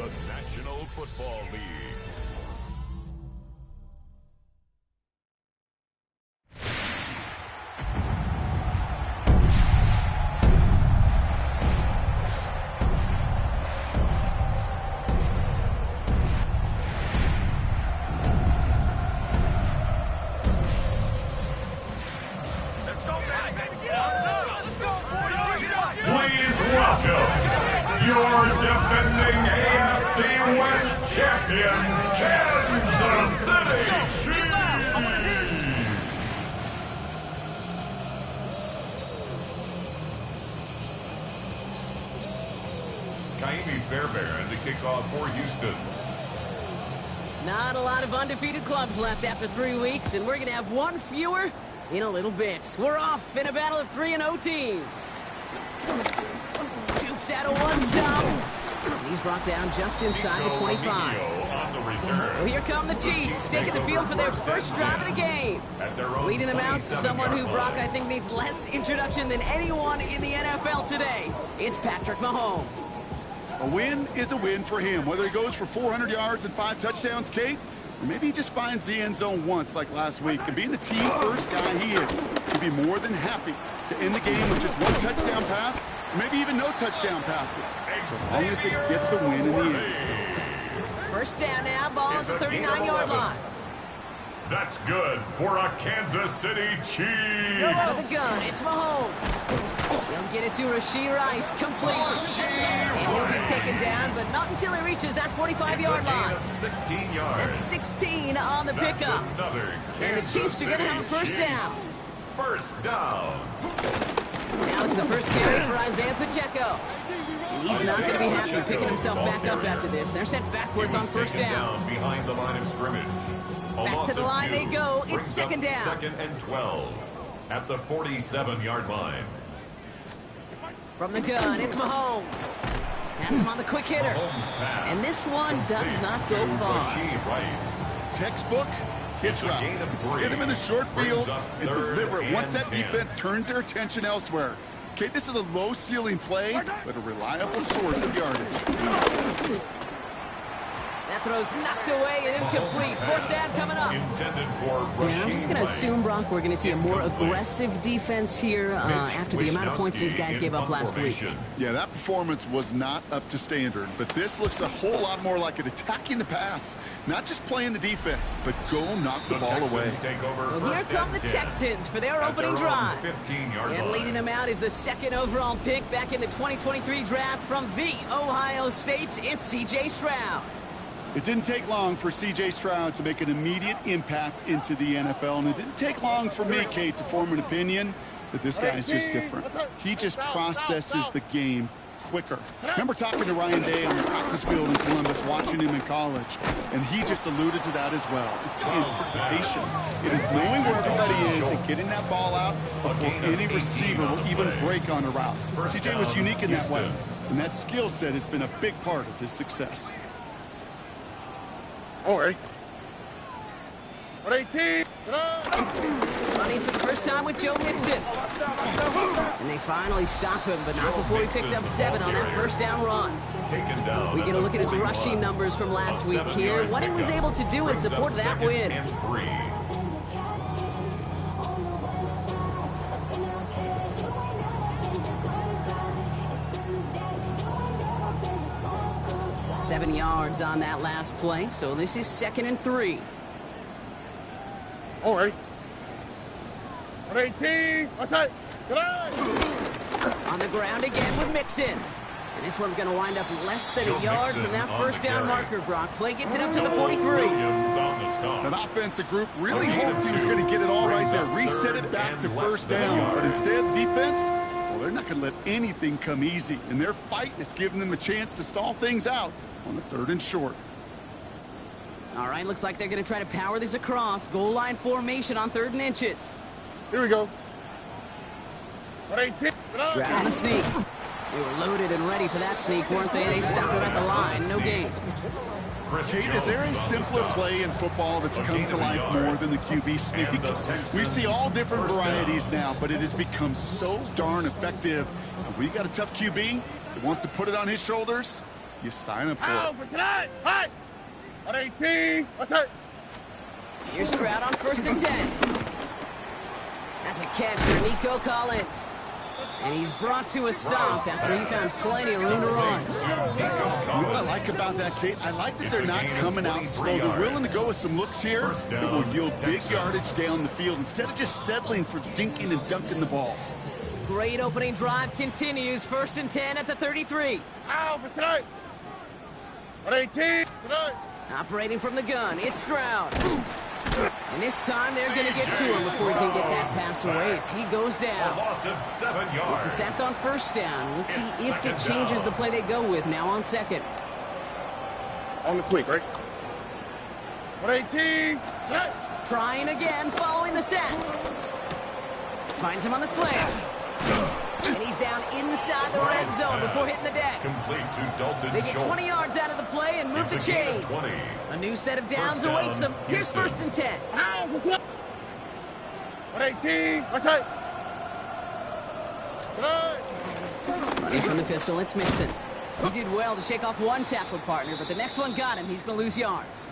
the National Football League. Please welcome your defending AFC West champion, Kansas City Chiefs! Kaimi Fairbairn to kick off for Houston. Not a lot of undefeated clubs left after 3 weeks, and we're going to have one fewer in a little bit. We're off in a battle of 3-0 teams. Jukes out of one stop. And he's brought down just inside the 25. So here come the Chiefs, taking the field for their first drive of the game. Leading them out, someone who Brock I think needs less introduction than anyone in the NFL today. It's Patrick Mahomes. A win is a win for him, whether he goes for 400 yards and 5 touchdowns, Kate, or maybe he just finds the end zone once like last week. And being the team-first guy he is, he'd be more than happy to end the game with just 1 touchdown pass, or maybe even no touchdown passes, so long as they get the win in the end. First down now, ball is the 39-yard line. That's good for a Kansas City Chiefs. Out of the gun, it's Mahomes. He'll get it to Rashee Rice, complete. And he'll be taken down, but not until he reaches that 45-yard line. 16 yards. That's 16 on the pickup. And the Chiefs are going to have a first down. First down. Now it's the first carry for Isaiah Pacheco. And he's not going to be happy picking himself back up after this. They're sent backwards on first down. Behind the line of scrimmage. Back to the line they go. It's second down. Second and 12 at the 47-yard line. From the gun, it's Mahomes. Pass him on the quick hitter. And this one does not go far. Textbook hitch route. Hit him in the short field and deliver it once that defense turns their attention elsewhere. Okay, this is a low-ceiling play, but a reliable source of yardage. That throw's knocked away and incomplete. Fourth down coming up. Yeah, I'm just going to assume, Brock, we're going to see a more aggressive defense here after the amount of points these guys gave up last week. Yeah, that performance was not up to standard, but this looks a whole lot more like it attacking the pass. Not just playing the defense, but go knock the ball away. Well, here come the Texans for their opening drive. And leading them out is the second overall pick back in the 2023 draft from the Ohio State. It's C.J. Stroud. It didn't take long for C.J. Stroud to make an immediate impact into the NFL, and it didn't take long for me, Kate, to form an opinion that this guy is just different. He just processes the game quicker. Remember talking to Ryan Day on the practice field in Columbus, watching him in college, and he just alluded to that as well. It's anticipation. It is knowing where everybody is and getting that ball out before any receiver will even break on a route. C.J. was unique in that way, and that skill set has been a big part of his success. All right. 18. Running for the first time with Joe Mixon. And they finally stop him, but not before he picked up 7 on that first down run. We get a look at his rushing numbers from last week here. What he was able to do in support of that win. Seven yards on that last play, so this is 2nd and 3. All right. 18. What's that? On the ground again with Mixon. And this one's going to wind up less than a yard from that first down marker, Brock. Play gets it up to the 43. That offensive group really hoped he was going to get it all right there. Reset it back to first down. But instead, the defense, well, they're not going to let anything come easy. And their fight is giving them a chance to stall things out on the 3rd and short. All right, looks like they're going to try to power this across. Goal line formation on 3rd and inches. Here we go. 18. Stroud on the sneak. They were loaded and ready for that sneak, weren't they? They stopped him at the line. No gain. Kate, is there a simpler play in football that's come to life more than the QB sneak? We see all different varieties now, but it has become so darn effective. And we got a tough QB that wants to put it on his shoulders. you sign up for it. What's that? Hi. On 18. What's that? Here's Stroud on 1st and 10. That's a catch for Nico Collins. And he's brought to a stop after he found plenty of room to run. You know what I like about that, Kate? I like that they're not coming out slow. They're willing to go with some looks here that will yield big yardage down the field instead of just settling for dinking and dunking the ball. Great opening drive continues. 1st and 10 at the 33. What's that? On 18. Operating from the gun, it's Stroud. And this time they're going to get to him before he can get that pass away as he goes down. Loss of 7 yards. It's a sack on 1st down. We'll see if it changes the play they go with now on 2nd. On the quick, right? On 18. Trying again following the sack. Finds him on the slant. And he's down inside the red zone before hitting the deck. Complete to Dalton They get 20 yards out of the play and move the chains. A new set of downs awaits them. Here's 1st and 10. What's up? On 18. What's that? Running from the pistol, it's Mixon. He did well to shake off one tackle partner, but the next one got him. He's going to lose yards.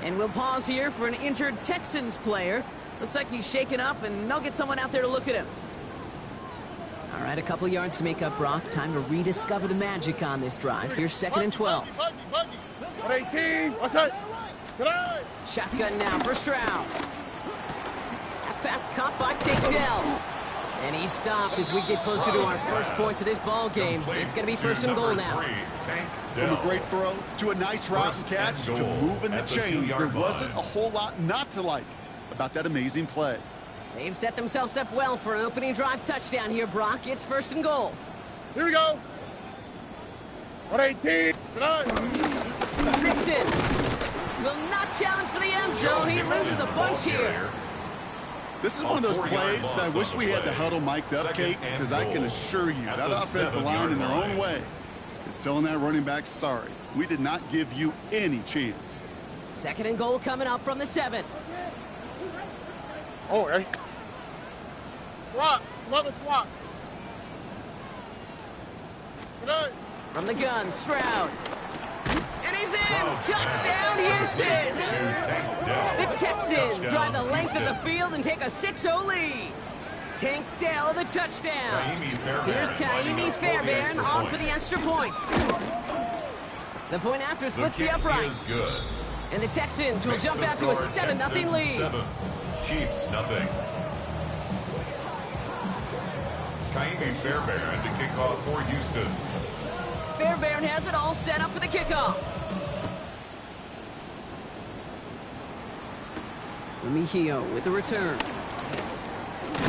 And we'll pause here for an injured Texans player. Looks like he's shaken up, and they'll get someone out there to look at him. All right, a couple yards to make up, Brock. Time to rediscover the magic on this drive. Here's 2nd and 12. On 18. What's that? Shotgun now for Stroud. That pass caught by Tank Dell. And he stopped as we get closer to our first point to this ball game. It's going to be 1st and goal now. From a great throw to a nice route and catch to moving the chains, there wasn't a whole lot not to like about that amazing play. They've set themselves up well for an opening drive touchdown here, Brock. It's 1st and goal. Here we go. On 18. Mixon will not challenge for the end zone. He loses a bunch here. This is one of those plays that I wish we had the huddle mic'd up, Kate, because I can assure you that offensive line in their own way is telling that running back, sorry, we did not give you any chance. 2nd and goal coming up from the 7. Oh, right. Swap. Love a swap. From the gun, Stroud. And he's in! Touchdown, Houston! The Texans drive the length of the field and take a 6-0 lead. Tank Dell, the touchdown. Here's Kaimi Fairbairn on for the extra point. The point after splits the uprights. And the Texans will jump out to a 7-0 lead. Chiefs, nothing. Kaimi Fairbairn to kick off for Houston. Fairbairn has it all set up for the kickoff. Mejio with the return.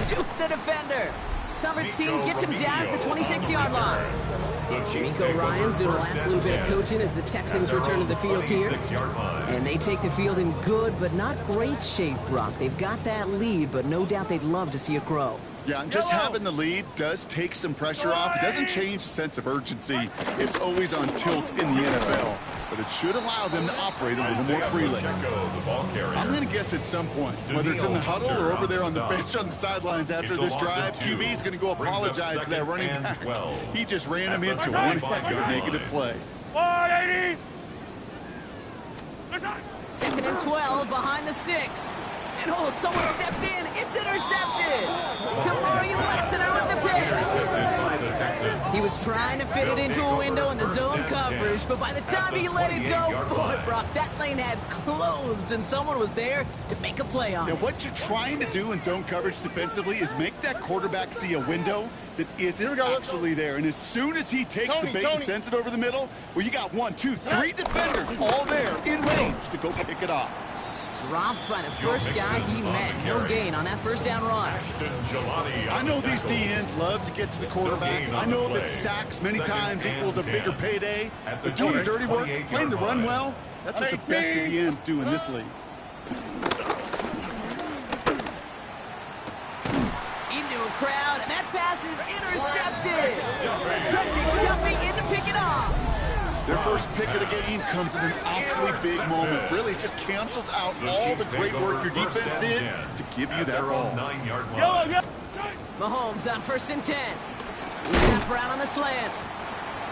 Juke the defender. Coverage team gets him down at the 26-yard line. Nico Ryan's doing the last little bit of coaching as the Texans return to the field here. And they take the field in good but not great shape, Brock. They've got that lead, but no doubt they'd love to see it grow. Yeah, and just having the lead does take some pressure off. It doesn't change the sense of urgency. It's always on tilt in the NFL, but it should allow them to operate a little more freely. I'm going to guess at some point, whether it's in the huddle or over there on the bench on the sidelines after this drive, QB is going to go apologize to that running back. He just ran him into one heck of a negative play. 180. 2nd and 12 behind the sticks. And oh, someone stepped in. It's intercepted. Kamari Lassiter with the pick. He was trying to fit it into a window in the zone coverage, but by the time he let it go, boy, Brock, that lane had closed, and someone was there to make a play on it. Now, what you're trying to do in zone coverage defensively is make that quarterback see a window that isn't actually there. And as soon as he takes the bait and sends it over the middle, well, you got 1, 2, 3 defenders all there in range to go pick it off. Dropped by the first guy he met. No gain on that first down run. I know these DNs love to get to the quarterback. I know that sacks many times equals a bigger payday. But doing the dirty work, playing to run well, that's what the best of the ends do in this league. Into a crowd, and that pass is intercepted. Trent McDuffie in to pick it off. Their first pick of the game comes in an awfully big moment. Really just cancels out all the great work your defense did to give you that ball. Mahomes on 1st and 10. He's got Brown on the slant.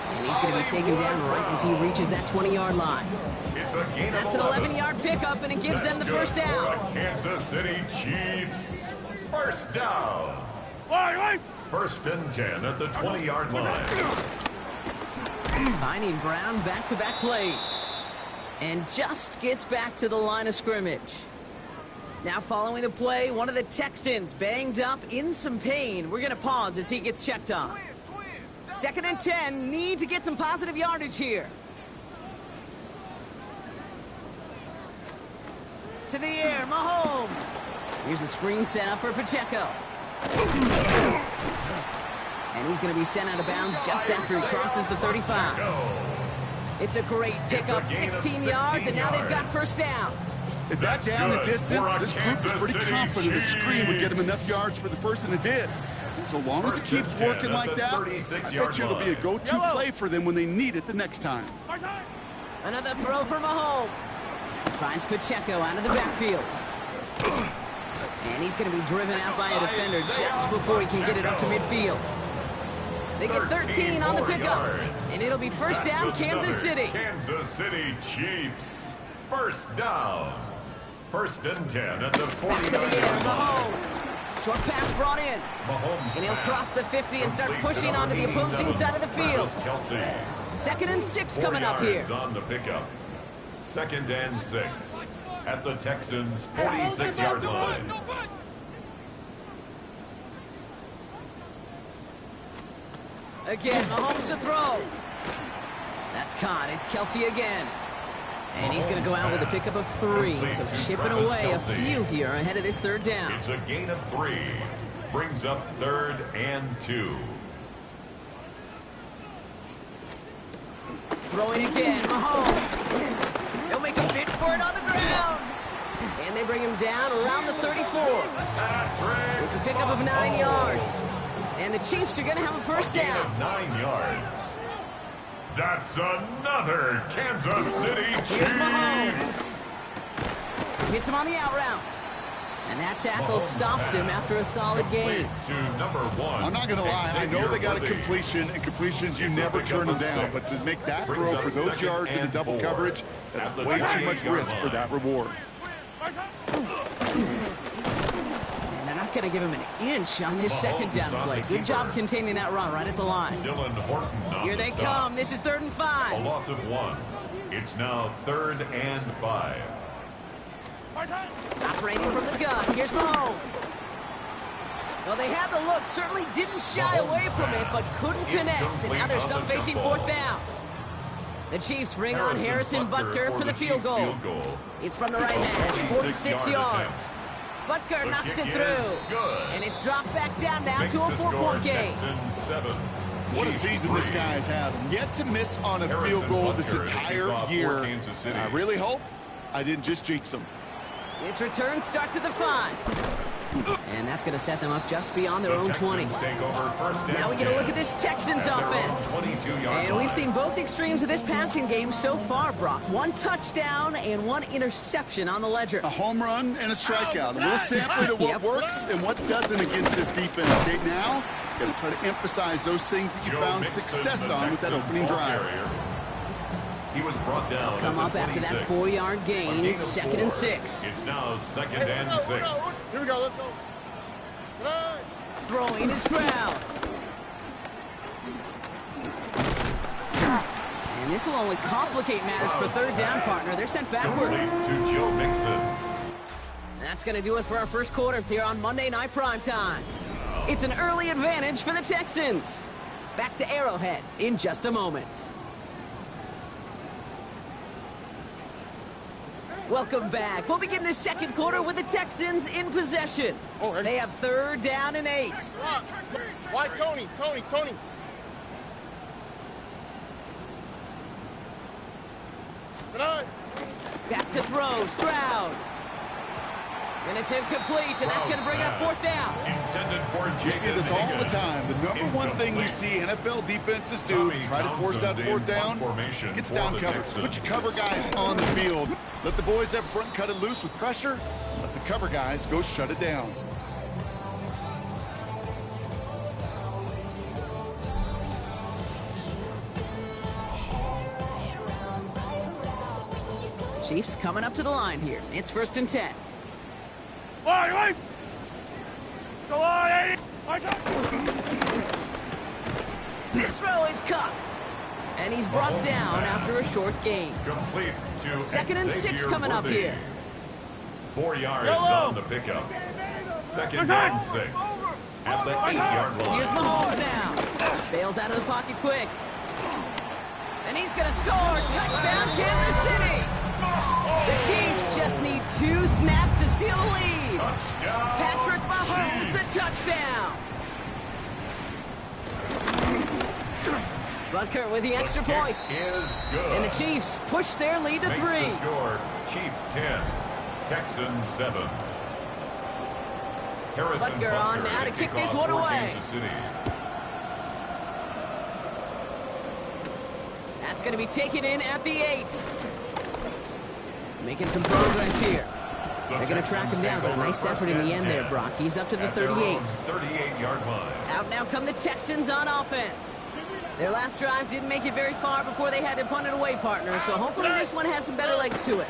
And he's going to be taken down right as he reaches that 20-yard line. That's an 11-yard pickup, and it gives them the first down. Kansas City Chiefs. First down. First and 10 at the 20-yard line. Finding Brown back-to-back plays. And just gets back to the line of scrimmage. Now following the play, one of the Texans banged up in some pain. We're going to pause as he gets checked on. Second and 10, need to get some positive yardage here. To the air, Mahomes. Here's a screen set up for Pacheco. And he's going to be sent out of bounds just after he crosses the 35. It's a great pickup, 16 yards, and now they've got first down. At that down the distance, this group was pretty confident the screen would get him enough yards for the first, and it did. And so long as it keeps working like that, I bet you it'll be a go-to play for them when they need it the next time. Another throw for Mahomes. He finds Pacheco out of the backfield. And he's going to be driven out by a defender just before he can get it up to midfield. They get 13 on the pickup, and it'll be first down, Kansas City. Kansas City Chiefs. First down. First and 10 at the 40-yard line. To the air, Mahomes. Short pass brought in. Mahomes and he'll cross the 50 and start pushing onto the opposing side of the field. Second and 6 coming up here. On the pickup. Second and 6 at the Texans' 46-yard line. Again, Mahomes to throw. That's caught. It's Kelce again. And he's going to go out with a pickup of 3. So chipping away a few here ahead of this third down. It's a gain of 3. Brings up third and 2. Throwing again, Mahomes. He'll make a bid for it on the ground. And they bring him down around the 34. It's a pickup of 9 yards. And the Chiefs are going to have a first down. 9 yards. That's another Kansas City Chiefs. Here's Mahomes. Hits him on the out route. And that tackle stops him after a solid gain. To number 1. I'm not going to lie. I know they got a completion, and completions, you never turn them down. But to make that throw for those yards in the double coverage, that's way too much risk for that reward. Going to give him an inch on this second down play. Good job containing that run right at the line. Here they come. This is 3rd and 5. A loss of 1. It's now 3rd and 5. Operating from the gun. Here's Mahomes. Well, they had the look. Certainly didn't shy away from it, but couldn't connect. And now they're still facing 4th down. The Chiefs bring on Harrison Butker for the field goal. It's from the right hash. 46 yards. Butker knocks it through, and it's dropped back down now to a 4-point game. What a season this guy has had. Yet to miss on a field goal this entire year. And I really hope I didn't just jinx him. This return starts at the 5. And that's going to set them up just beyond their own 20. Now we get a look at this Texans offense. And we've seen both extremes of this passing game so far, Brock. 1 touchdown and 1 interception on the ledger. A home run and a strikeout. A little sampling of what works and what doesn't against this defense. Okay, now, got to try to emphasize those things that you found success on with that opening drive. He was brought down. Come up after that 4-yard gain. It's 2nd and 6. It's now 2nd and 6. Here we go. Let's go. Throwing is Stroud. And this will only complicate matters for 3rd down, partner. They're sent backwards. To Joe Mixon. And that's going to do it for our first quarter here on Monday Night Primetime. It's an early advantage for the Texans. Back to Arrowhead in just a moment. Welcome back. We'll begin the second quarter with the Texans in possession. They have 3rd down and 8. Why Tony? Back to throw, Stroud. And it's incomplete, and that's going to bring up 4th down. We see this all the time. The number 1 thing you see NFL defenses do, try to force that 4th down, gets down coverage. Put your cover guys on the field. Let the boys up front cut it loose with pressure. Let the cover guys go shut it down. Chiefs coming up to the line here. It's 1st and 10. This throw is caught. And he's brought down after a short gain. Complete to 2nd and 6 coming up here. 4 yards on the pickup. 2nd and 6 at the 8-yard line. Here's Mahomes now. Bails out of the pocket quick. And he's going to score. Touchdown, Kansas City. The Chiefs just need 2 snaps to steal the lead. Touchdown, Patrick Mahomes, Chiefs. the touchdown. Butker with the extra point. Is good. And the Chiefs push their lead to Makes 3. the score Chiefs 10, Texans 7. Harrison Butker on now to kick this kickoff one for away. Kansas City. That's going to be taken in at the 8. Making some progress here. They're going to track him down, but a nice effort in the end there, Brock. He's up to the 38. 38-yard line. Out now come the Texans on offense. Their last drive didn't make it very far before they had to punt it away, partner, so hopefully this one has some better legs to it.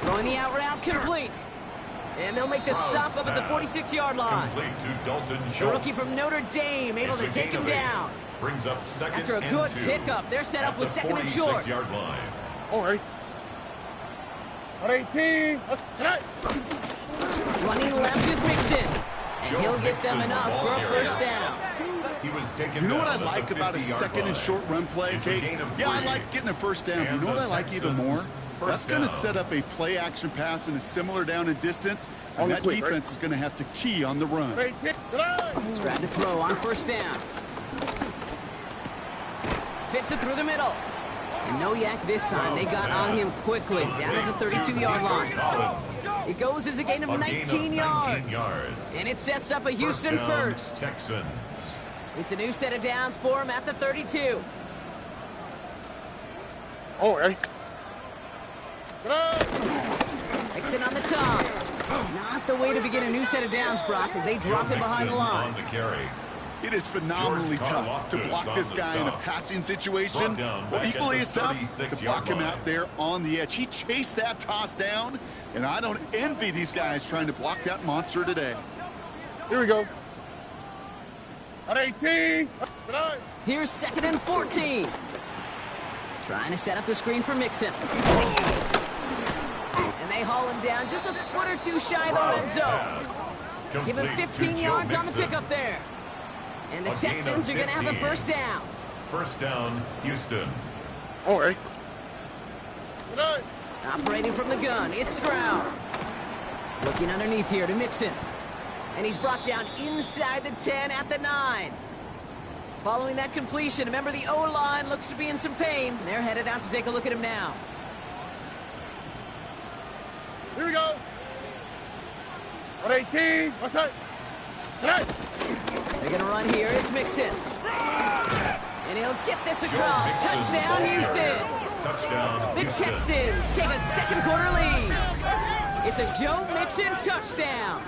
Throwing the out route complete. And they'll make the stop up at the 46-yard line. Complete to Dalton Schultz. The rookie from Notre Dame able to take him down. Brings up 2nd After a and good 2 pickup, they're set up with 2nd and short. 46-yard line. All right. On 18. Let's cut. Running left is Mixon. And he'll get them enough for a first down. He was taken You know what I down at like the about a 50-yard 2nd and line. short run play, It's a Kate? gain of Yeah, I 3. like getting a first down. And You know what the I like even Texans, more? first That's going to down. set up a play-action pass in a similar down and distance, and that quick, defense is going to have to key on the run. 18. Strad to throw on first down. Fits it through the middle. And no yak this time. They got on him quickly, down at the 32-yard line. Collins. It goes as a gain of A 19 yards. yards. And it sets up a Houston down, first. Texans. It's a new set of downs for him at the 32. All right. Mixon on the toss. Not the way to begin a new set of downs, Brock, as they drop him behind the Mixon line. on the carry. It is phenomenally George tough to Karlaftis block on this the guy in a stop. passing situation. Brought down Well, back at equally the as tough to 36-yard block him line. out there on the edge. He chased that toss down, and I don't envy these guys trying to block that monster today. Here we go. On 18. Here's 2nd and 14. Trying to set up the screen for Mixon. And they haul him down just a foot or two shy of the red zone. Give him 15 yards on the pickup there. And the A gain of Texans are going to have a 15. first down. First down, Houston. All right. Operating from the gun, it's Stroud. Looking underneath here to Mixon. And he's brought down inside the 10 at the 9. Following that completion, remember the O-line looks to be in some pain. They're headed out to take a look at him now. Here we go. On 18. What's that? Tonight. They're going to run here. It's Mixon. And he'll get this across. Touchdown, Houston. Touchdown, The Houston. Texans take a second quarter lead. It's a Joe Mixon touchdown.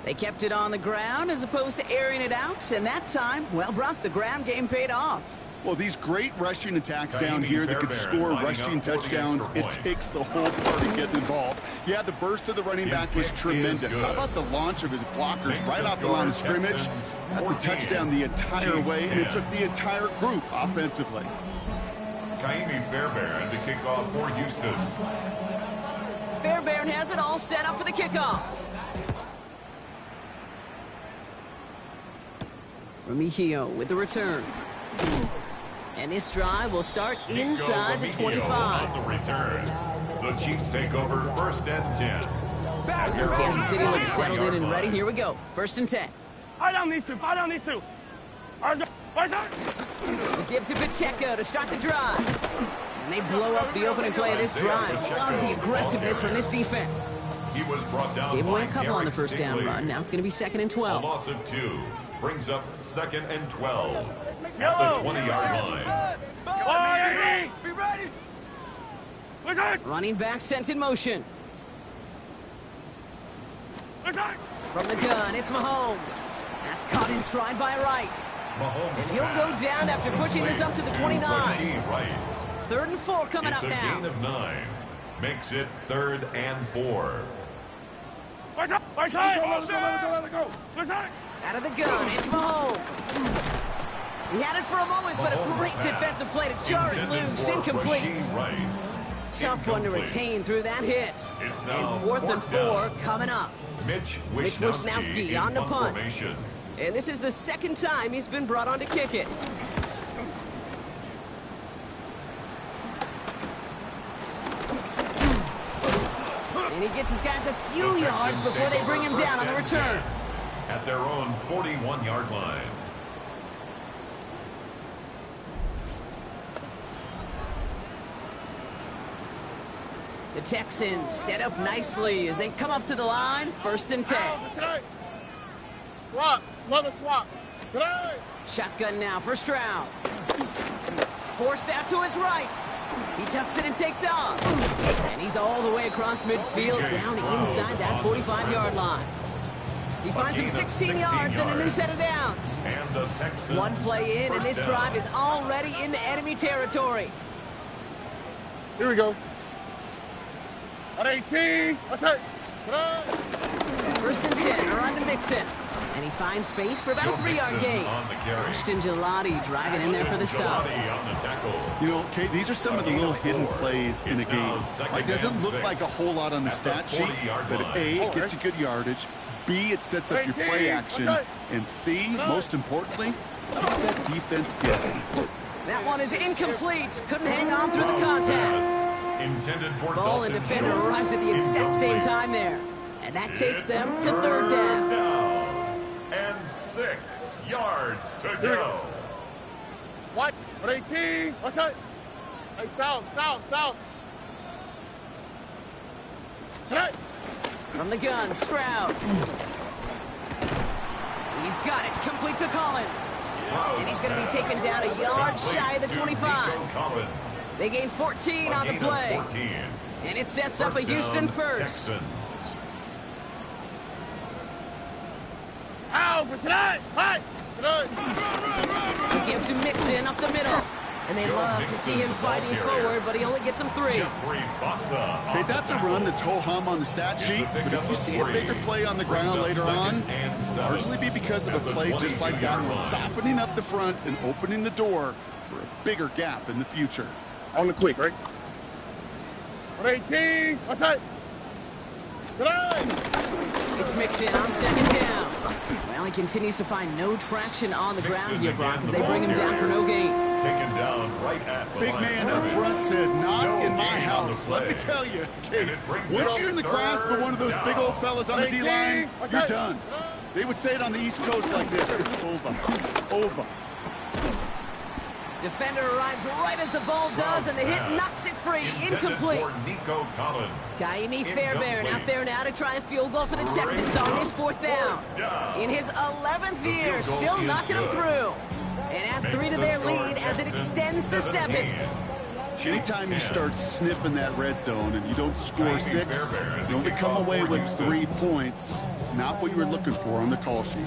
They kept it on the ground as opposed to airing it out. And that time, well, Brock, the ground game paid off. Well, these great rushing attacks down Kaimi here that could Fairbairn score lining rushing up for the touchdowns, extra it point. takes the whole party getting involved. Yeah, the burst of the running His back was kick is tremendous. How good. about the launch of his blockers Makes right the off the line of score scrimmage? Texans That's a 14, touchdown the entire Chiefs way, and it 10. took the entire group offensively. Kaimi Fairbairn to kick off for Houston. Fairbairn has it all set up for the kickoff. Remigio with the return. And this drive will start inside the Nico 25. Remigio on the return. The Chiefs take over first and 10. At their Kansas City own looks settled in 20-yard and ready. line. Here we go. First and 10. Fire down these two. Fire down these two. It gives to Pacheco to start the drive. And they blow up the opening play of this drive. Love the aggressiveness from this defense. He was brought down Gave away a by couple on the Garrett first down Stingley. run. Now it's going to be 2nd and A 12. loss of 2 brings up 2nd and 12 at the 20-yard line. Be ready. Running back sent in motion. From the gun, it's Mahomes. That's caught in stride by Rice. And he'll go down after pushing this up to the 29. Rice. 3rd and 4 coming up now. It's a gain of 9. Makes it 3rd and 4. Let it go. Out of the gun, it's Mahomes. He had it for a moment, but a great defensive play to jar it loose. Incomplete. Tough one to retain through that hit. And 4th and 4 coming up. Mitch Wishnowsky on the punt. And this is the 2nd time he's been brought on to kick it. And he gets his guys a few yards before they bring him down on the return. At their own 41-yard line. The Texans set up nicely as they come up to the line. 1st and 10. Swap. Another swap. Today. Shotgun now for Stroud. Forced out to his right. He tucks it and takes off. And he's all the way across midfield down inside that 45-yard line. He finds him 16 yards and a new set of downs. One play in, and this drive is already into enemy territory. Here we go. At 18. That's it. 1st and 10 are on to Mixon. And he finds space for about a 3-yard gain. Christian Gelati driving in there for the stop. You know, Kate, these are some of the little hidden plays in a game. It doesn't look like a whole lot on the stat sheet, but A, it gets you good yardage. B, it sets up your play action. And C, most importantly, keeps that defense guessing. That one is incomplete. Couldn't hang on through the contact. Ball and defender arrived at the exact same time there. And that takes them to 3rd down. And 6 yards to go. What? At 18. What's that? Hey, south. Today. From the gun, Stroud. He's got it. Complete to Collins. And he's going to be taken down a yard shy of the 25. They gain 14 on the play. And it sets up a Houston 1st. Out for today. Hey. Today. He gives to Mixon up the middle. And they love to see him fighting forward, but he only gets him 3. Okay, that's a run that's ho-hum on the stat sheet, but if you see a bigger play on the ground later on, largely be because of a play just like that one, softening up the front and opening the door for a bigger gap in the future. On the quick, right? At 18. What's that? Today. It's Mixon on 2nd down. Well, he continues to find no traction on the ground here, Brock, as they bring him down for no gain. Taken down right at the Big man up front said, not in my house. Let me tell you, Kate, once you're in the grasp of one of those big old fellas on the D-line, you're done. They would say it on the East Coast like this. It's over. Defender arrives right as the ball does, and the hit knocks it free. Incomplete. Kaimi Fairbairn out there now to try a field goal for the Texans on this 4th down. In his 11th year, still knocking them through. And add 3 to their lead as it extends to 7. Anytime you start sniffing that red zone and you don't score 6, you only come away with 3 points. Not what you were looking for on the call sheet.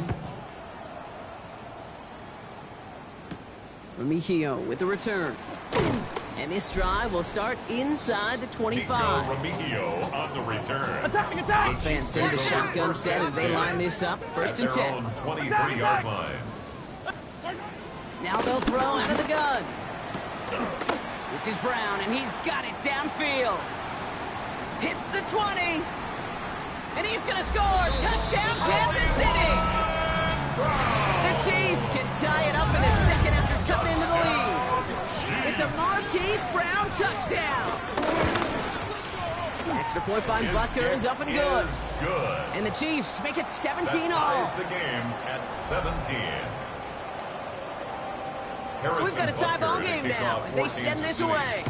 Remigio with the return. And this drive will start inside the 25. Remigio on the return. Attack! Fans send a shotgun set as they line this up. 1st and 10. 23-yard line. Now they'll throw out of the gun. This is Brown, and he's got it downfield. Hits the 20. And he's going to score. Touchdown, Kansas City. The Chiefs can tie it up in the 2nd after cutting into the lead. It's a Marquise Brown touchdown. Extra point by Butker is up and good. And the Chiefs make it 17-all. That ties the game at 17. So we've got a tie ball game now as they send this away.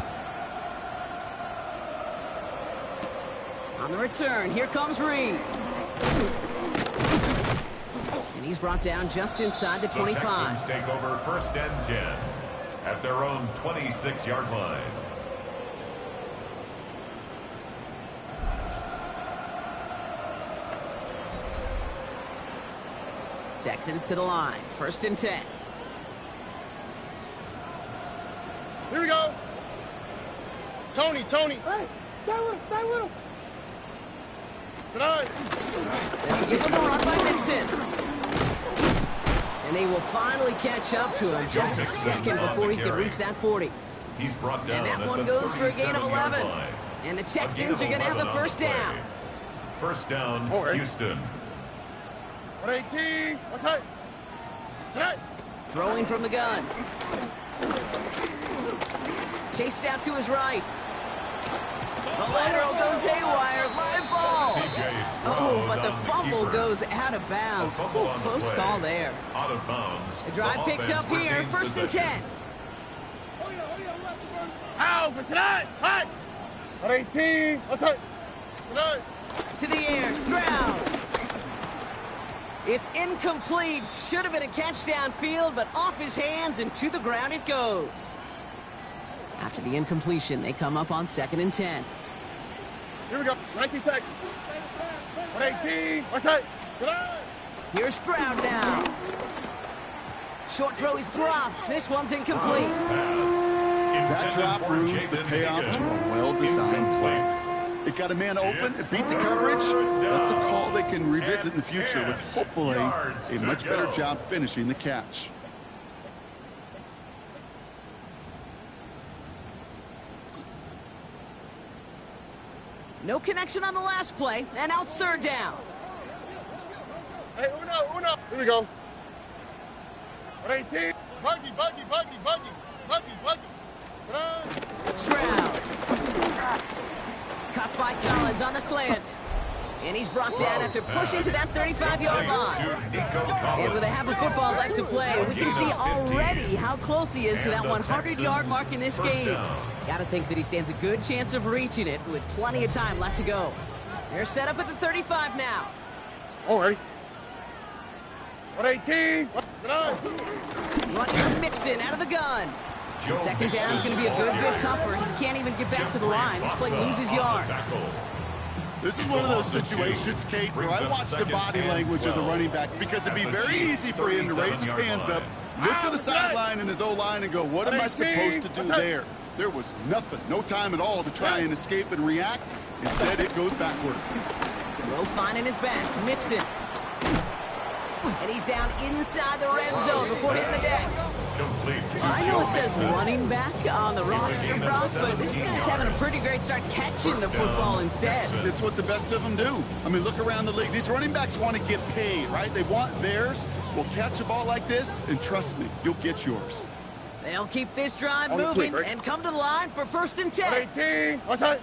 On the return, here comes Reed. And he's brought down just inside the 25. The Texans take over 1st and 10 at their own 26-yard line. Texans to the line, 1st and 10. Here we go. Tony. Hey, stay with him. Tonight. They'll give him a run by Mixon. And they will finally catch up to him just a second before he could reach that 40. He's brought down. And that one goes for a gain of 11. And the Texans are going to have a first down. First down, Houston. 118. What's that? Tonight. Throwing from the gun. Chased out to his right. The lateral goes haywire. Live ball. Oh, but the fumble goes out of bounds. Ooh, close call there. Out of bounds. The drive picks up here. First and 10. How for tonight? Hi. 118. What's that? Tonight. To the air. Stroud. It's incomplete. Should have been a catch downfield, but off his hands and to the ground it goes. After the incompletion, they come up on 2nd and 10. Here we go. 19 Texas. 118. What's that? Tonight. Here's Stroud now. Short throw is dropped. This one's incomplete. That drop ruins the payoff to a well-designed play. It got a man open, it beat the coverage. That's a call they can revisit in the future with hopefully a much better job finishing the catch. No connection on the last play, and now it's 3rd down. Hey, Uno. Here we go. 118. Buggy. Stroud. Cut by Collins on the slant. And he's brought down after pushing to that 35-yard line. And with a half of football left to play, we can see already how close he is to that 100-yard mark in this game. Got to think that he stands a good chance of reaching it with plenty of time left to go. They're set up at the 35 now. All right. 118. Running Mixon out of the gun. And 2nd down is going to be a good bit tougher. He can't even get back to the line. This play loses yards. This is one of those situations, Kate, where I watch the body language of the running back because it'd be very easy for him to raise his hands up, look to the sideline in his O-line and go, what am I supposed to do there? There was nothing, no time at all to try and escape and react. Instead, it goes backwards. Low finding his back. Mixon. And he's down inside the red zone before hitting the deck. I know it says running back on the roster, Brock, but this guy's having a pretty great start catching the football instead. It's what the best of them do. I mean, look around the league. These running backs want to get paid, right? They want theirs. Well, catch a ball like this, and trust me, you'll get yours. They'll keep this drive moving and come to the line for 1st and 10. 18. What's that?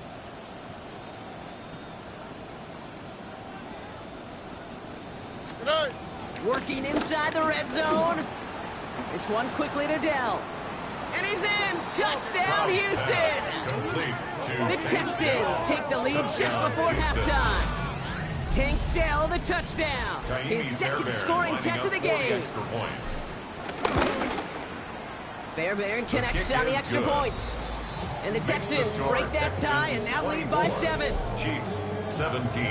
Tonight. Working inside the red zone. This one quickly to Dell. And he's in! Touchdown, Houston! The Texans take the lead just before halftime. Tank Dell the touchdown. His 2nd scoring catch of the game. Fairbairn connects on the extra point. And the Texans break that tie and now lead by 7. Chiefs 17.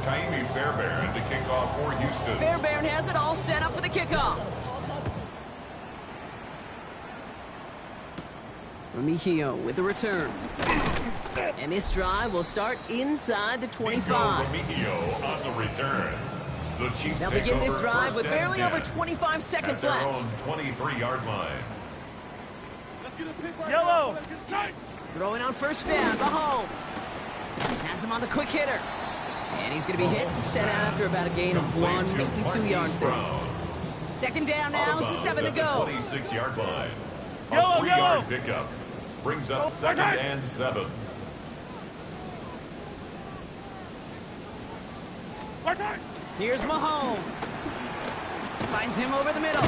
Kaimi Fairbairn to kick off for Houston. Fairbairn has it all set up for the kickoff. Remigio with the return. And this drive will start inside the 25. Remigio on the return. The Chiefs They'll begin this drive with barely over 25 seconds left. At their own 23-yard line. Yellow. Throwing on 1st down, Mahomes. Has him on the quick hitter. And he's going to be hit and set out after about a gain of 1, maybe 2 yards there. 2nd down now, 7 to go. 26-yard line. A 3-yard pickup. Brings up 2nd and 7. Here's Mahomes. Finds him over the middle.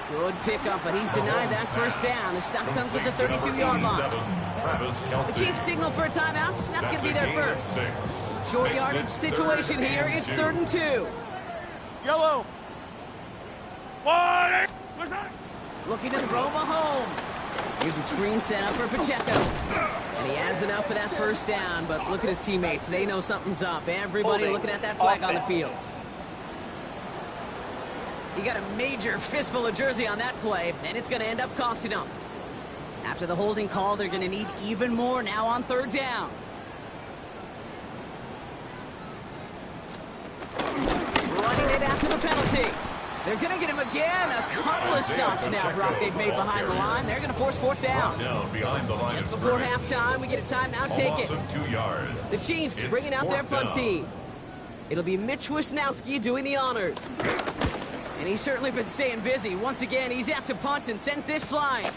Good pickup, but he's denied that 1st down. The stop comes at the 32-yard line. The Chiefs signal for a timeout. That's going to be their first. Short yardage situation here. It's 3rd and 2. Yellow. Looking to throw Mahomes. Here's a screen set up for Pacheco. And he has enough for that first down, but look at his teammates. They know something's up. Everybody looking at that flag on the field. He got a major fistful of jersey on that play, and it's going to end up costing him. After the holding call, they're going to need even more now on third down. Running it after the penalty. They're going to get him again. A couple of stops now, Brock, they've made behind the line. They're going to force fourth down. Just before halftime, we get a timeout. Take it. The Chiefs bringing out their punt team. It'll be Mitch Wisnowski doing the honors. And he's certainly been staying busy. Once again, he's out to punt and sends this flying.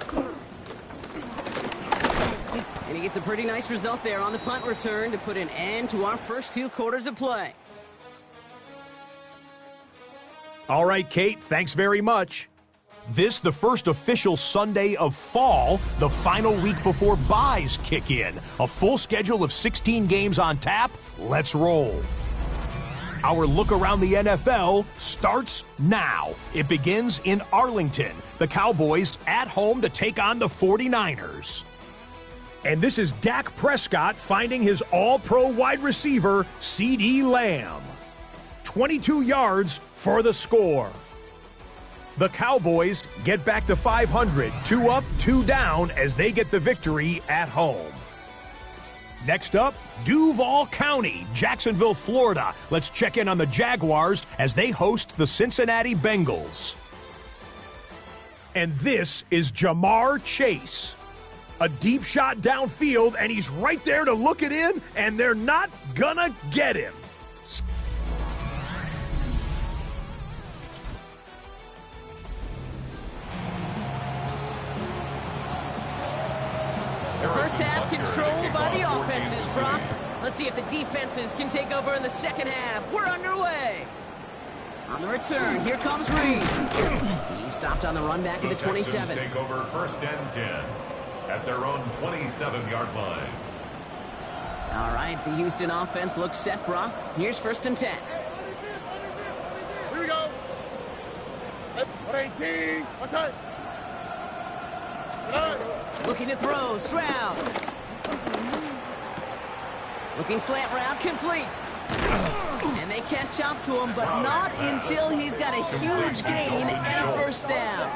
And he gets a pretty nice result there on the punt return to put an end to our first 2 quarters of play. All right, Kate, thanks very much. This, the first official Sunday of fall, the final week before byes kick in. A full schedule of 16 games on tap. Let's roll. Our look around the NFL starts now. It begins in Arlington. The Cowboys at home to take on the 49ers. And this is Dak Prescott finding his all-pro wide receiver, CeeDee Lamb. 22 yards for the score. The Cowboys get back to 500, 2 up, 2 down as they get the victory at home. Next up, Duval County, Jacksonville, Florida. Let's check in on the Jaguars as they host the Cincinnati Bengals. And this is Jamar Chase. A deep shot downfield, and he's right there to look it in, and they're not gonna get him. First half controlled by the offenses, Brock. Let's see if the defenses can take over in the second half. We're underway. On the return, here comes Reed. He stopped on the run back at the 27. Take over first and 10 at their own 27-yard line. All right, the Houston offense looks set, Brock. Here's first and 10. Here we go. 118. What's that? Looking to throw, Stroud. Looking slant route, complete. And they catch up to him, but not until he's got a huge gain and a first down.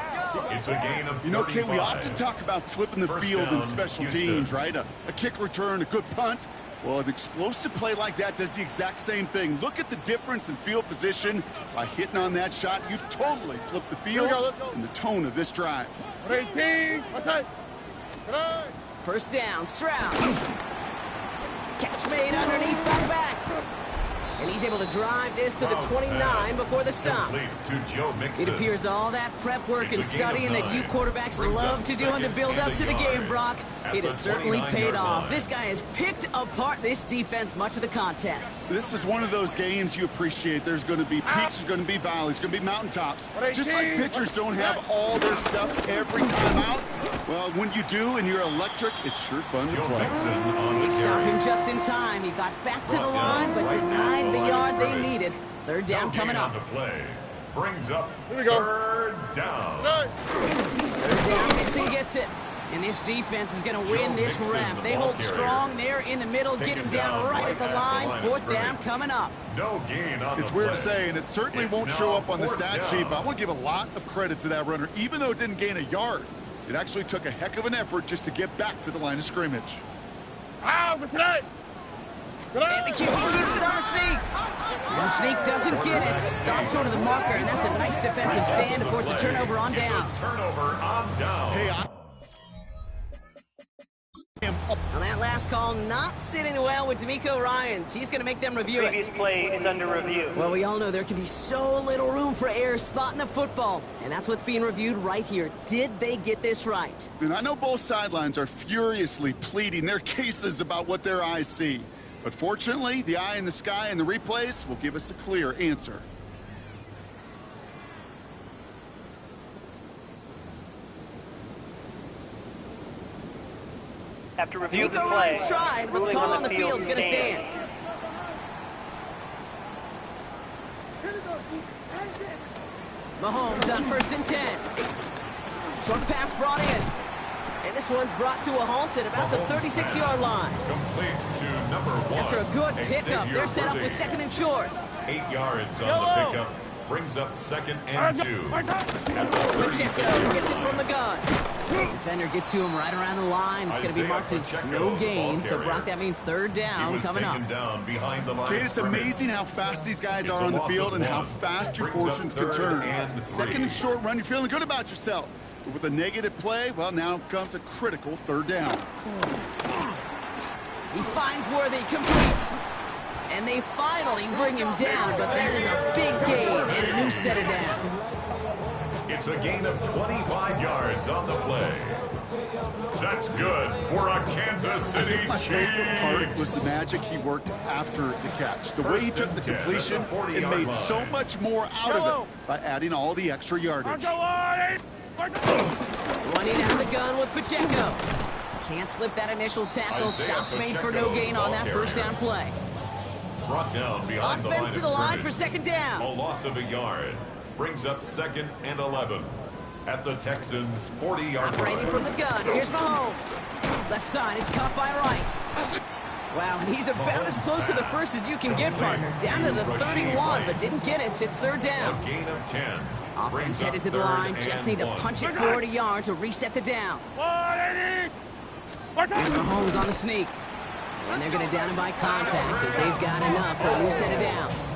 It's a gain of 35. You know, Kate, we often talk about flipping the field in special teams, right? A kick return, a good punt. Well, an explosive play like that does the exact same thing. Look at the difference in field position. By hitting on that shot, you've totally flipped the field and the tone of this drive. 118. What's that? First down, Stroud. Catch made underneath, back. And he's able to drive this to the 29 before the stop. It appears all that prep work and studying that you quarterbacks love to do in the build-up to the game, Brock, it has certainly paid off. This guy has picked apart this defense much of the contest. This is one of those games you appreciate. There's going to be peaks, there's going to be valleys, going to be mountaintops. Just like pitchers don't have all their stuff every time out, well, when you do and you're electric, it's sure fun to play. They stopped him just in time. He got back to the line, but denied the yard they needed. Third down coming up. Brings up Here we go. third down. Third down, Mixon gets it. And this defense is going to win this rep. They hold strong there in the middle, get him down right at the line. Fourth down coming up. No gain on It's weird to say, and it certainly won't show up on the stat sheet, but I want to give a lot of credit to that runner. Even though it didn't gain a yard, it actually took a heck of an effort just to get back to the line of scrimmage. And the QB keeps it on the sneak. And the sneak doesn't get it. Stops short of the marker, and that's a nice defensive stand to force a turnover on down. Hey, On that last call, not sitting well with D'Amico Ryans. He's going to make them review it. Previous play is under review. Well, we all know there can be so little room for error spotting the football, and that's what's being reviewed right here. Did they get this right? And I know both sidelines are furiously pleading their cases about what their eyes see. But fortunately, the eye in the sky and the replays will give us a clear answer. After review of the D'Amico play, Ryans tried, but the call on the field is going to stand. Mahomes on first and 10. Short pass brought in. And this one's brought to a halt at about the 36-yard line. Complete to number 1. After a good pickup, Xavier they're set up Worthy. with 2nd and short. 8 yards on the pickup. Brings up 2nd and 2. At the Pacheco 36-yard gets it from the line. gun. Defender gets to him right around the line. It's going to be Isaiah marked as Pacheco, no the gain. ball So, carrier. Brock, that means 3rd He down was coming up. taken down behind the line. Kate, it's amazing how fast these guys are on the field and how fast your fortunes can turn. 2nd and short run, you're feeling good about yourself. But with a negative play, well, now comes a critical 3rd down. He finds Worthy, complete. And they finally bring him down, but that is a big gain and a new set of downs. It's a gain of 25 yards on the play. That's good for a Kansas City My favorite part was Chiefs. the magic he worked after the catch. The way he took the completion, it made so much more out of it by adding all the extra yardage. Running out of the gun with Pacheco. Can't slip that initial tackle. Isaiah Stops made for no Pacheco, gain on that ball 1st carrier. down play. Brought down behind Offense to the line for scrimmage. 2nd down. A loss of a yard. Brings up 2nd and 11. At the Texans' 40-yard Operating line. from the gun. Here's Mahomes. Left side. It's caught by Rice. Wow, and he's about as close to the first as you can get, partner. Down to the 31, but didn't get it. It's 3rd A down. gain of 10. Offense Brings headed up to the 3rd line. and Just need to 1. punch it forward a yard to reset the downs. Here's Mahomes on the sneak. And they're going to down him by contact as they've got enough for a new set of downs.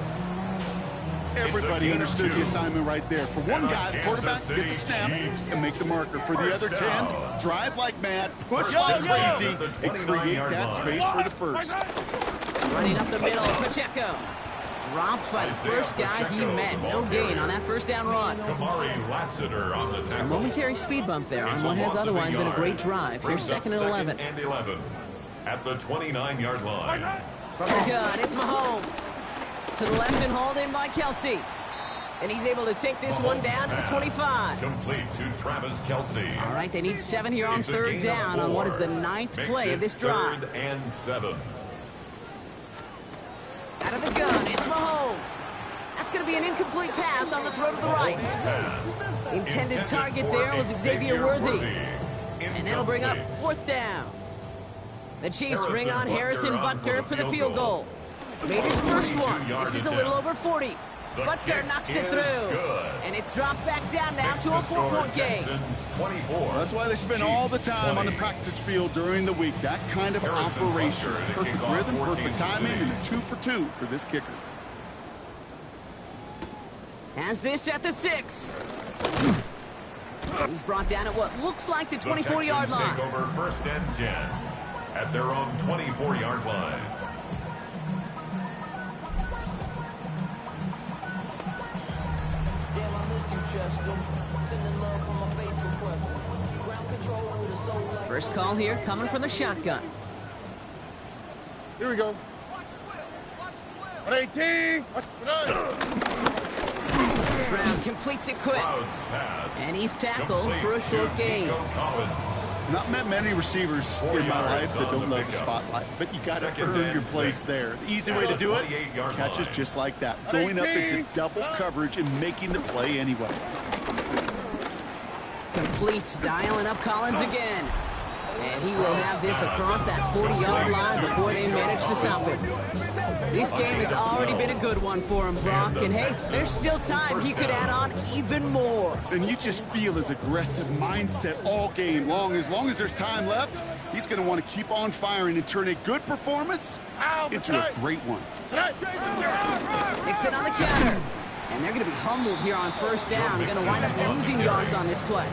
Everybody understood the assignment right there. For one guy, the quarterback, get the snap and make the marker. For the other 10, drive like mad, push like crazy, and create that space for the first. Running up the middle, Pacheco. Dropped by the first guy he met. No gain on that 1st down run. Kamari Lassiter on the A tackle. momentary speed bump there on It's what a has loss of otherwise been a yard. great drive. Here's Brings up 2nd and 11. 2nd and 11. At the 29-yard line. From the gun, it's Mahomes. To the left and hauled in by Kelsey. And he's able to take this one down to the 25. Complete to Travis Kelce. All right, they need 7 here on It's a 3rd gain of down on what is the 4. 9th Makes play it of this drive. 3rd and 7. Out of the gun, it's Mahomes. That's going to be an incomplete pass on the throw to the right. Pass. Intended target for there was Xavier Worthy. And that'll bring up Incomplete. 4th down. The Chiefs bring on Harrison Harrison Butker for the field goal. Made his first one. This is a little over 40. The Butker kick knocks it is through. good. And it's dropped back down now Makes to the a score 4-point game. Texans 24. That's why they spend all the Chiefs time on the 20. practice field during the week. That kind of Harrison operation. Butker to Perfect kick off rhythm, for perfect Kansas timing, City. and a 2 for 2 for this kicker. Has this at the 6. He's brought down at what looks like the 24-yard The Texans line. take over 1st and 10 at their own 24-yard line. First call here coming from the shotgun. Here we go. 118. Stroud completes it quick. Stroud's pass. And he's tackled Complete for a short to gain. Nico Collins. Not met many receivers 4 in my yards life that on don't the love the pickup. spotlight, but you got to 2nd earn and your place 6. there. The easy At way the to do it, 28-yard catches line. just like that. Going up into double coverage and making the play anyway. Completes, dialing up Collins again. And he will have this across that 40-yard line before they manage to stop him. This game has already been a good one for him, Brock. And hey, there's still time he could add on even more. And you just feel his aggressive mindset all game long. As long as there's time left, he's going to want to keep on firing and turn a good performance into a great one. Nixon on the counter. And they're going to be humbled here on 1st down. Going to wind up losing yards on this play.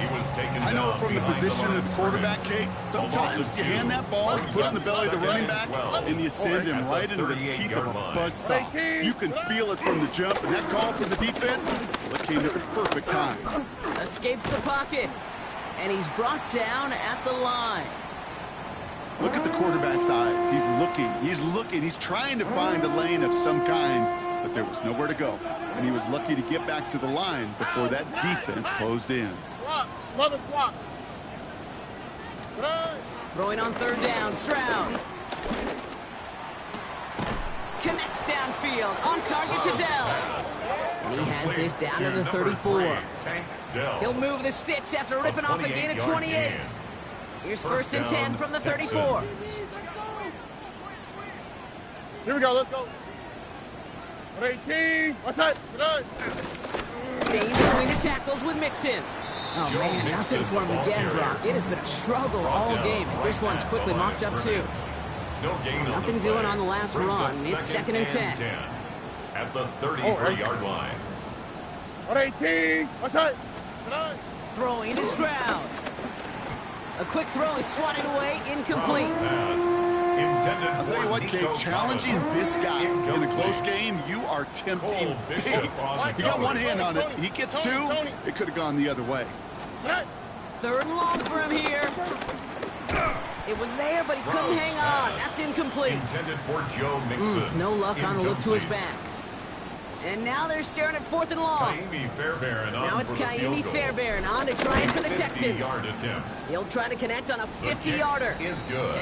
He was taken I know down from the behind position line of the quarterback, Kate, sometimes you hand that ball, you put it in the belly of the running back, and you send him right into the teeth of a buzzsaw. You can feel it from the jump, and that call from the defense, well, it came at the perfect time. Escapes the pocket. And he's brought down at the line. Look at the quarterback's eyes. He's looking, he's trying to find a lane of some kind, but there was nowhere to go. And he was lucky to get back to the line before that defense closed in. Mother swap. Throwing on 3rd down, Stroud. Connects downfield, on target to Dell. And he has this down to the 34. He'll move the sticks after ripping off a gain of 28. Here's first and 10 from the 34. Here we go, let's go. 18, what's that? Staying between the tackles with Mixon. Oh man, nothing for him again, Brock. It has been a struggle all game as this one's quickly mocked up too. Nothing doing on the last run. It's second and 10. At the 33-yard line. 18, what's that? Throwing to Stroud. A quick throw is swatted away, incomplete. I'll tell you what, Kate, challenging this guy in a close game, you are tempting fate. He got one hand on it. He gets two, it could have gone the other way. Third and long for him here. It was there, but he couldn't hang on. That's incomplete. Intended for Joe Mixon. No luck on the look to his back. And now they're staring at fourth and long. Now it's Ka'imi Fairbairn on to try it for the Texans. He'll try to connect on a 50-yarder.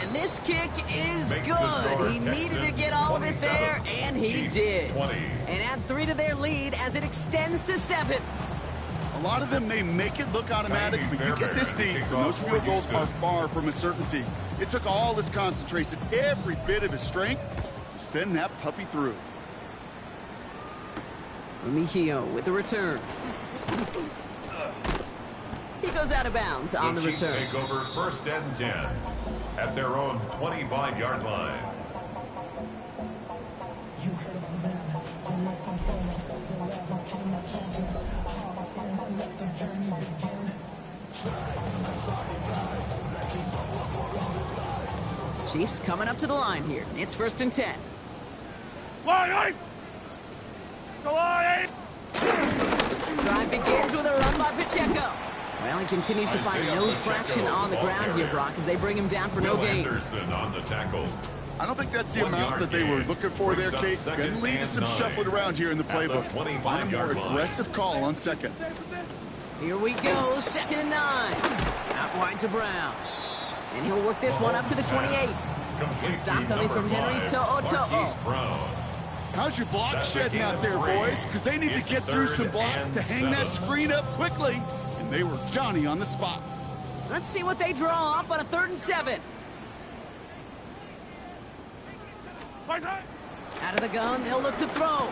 And this kick is good. He needed to get all of it there, and he did. And add 3 to their lead as it extends to 7. A lot of them may make it look automatic, but you get this deep, and those field goals are far from a certainty. It took all his concentration, every bit of his strength, to send that puppy through. Mejio with the return. He goes out of bounds on the return. Take over first and 10 at their own 25-yard line. Chiefs coming up to the line here. It's first and 10. Drive begins with a run by Pacheco. Well, he continues to find no traction on the ground here, Brock, as they bring him down for no gain. On the tackle. I don't think that's the amount that they were looking for there, Kate. Can lead to some shuffling around here in the playbook. Find a more aggressive call on second. Here we go, second and 9. Out wide to Brown. And he'll work this one up to the 28. And stop coming from Henry To'o. How's your block shedding out there, boys? Because they need to get through some blocks to hang that screen up quickly. And they were Johnny on the spot. Let's see what they draw up on a 3rd and 7. Out of the gun, they'll look to throw.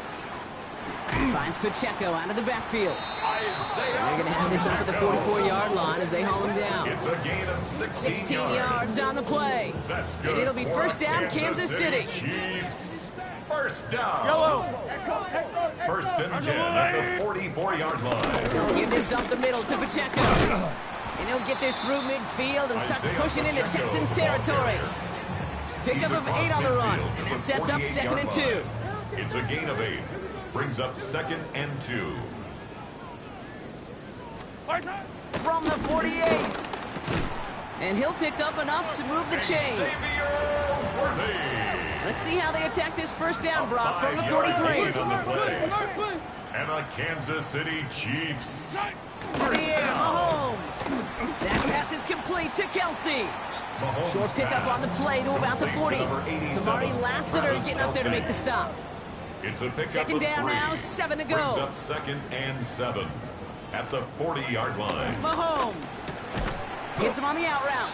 Finds Pacheco out of the backfield. And they're going to have this up at the 44-yard line as they haul him down. It's a gain of 16 yards on the play. And it'll be first down, Kansas City. Chiefs. First down. First and 10 at the 44-yard line. He'll give this up the middle to Pacheco. And he'll get this through midfield and start pushing into Texans territory. Pickup of 8 on the run. And that sets up 2nd and 2. It's a gain of 8. Brings up 2nd and 2. From the 48. And he'll pick up enough to move the chains. Let's see how they attack this first down, Brock, from the 43. And a Kansas City Chiefs. To the air, Mahomes. That pass is complete to Kelsey. Short pickup on the play to about the 40. Kamari Lassiter getting up there to make the stop. It's a pickup second down 3. now, 7 to go. Brings up 2nd and 7 at the 40-yard line. Mahomes hits him on the out route.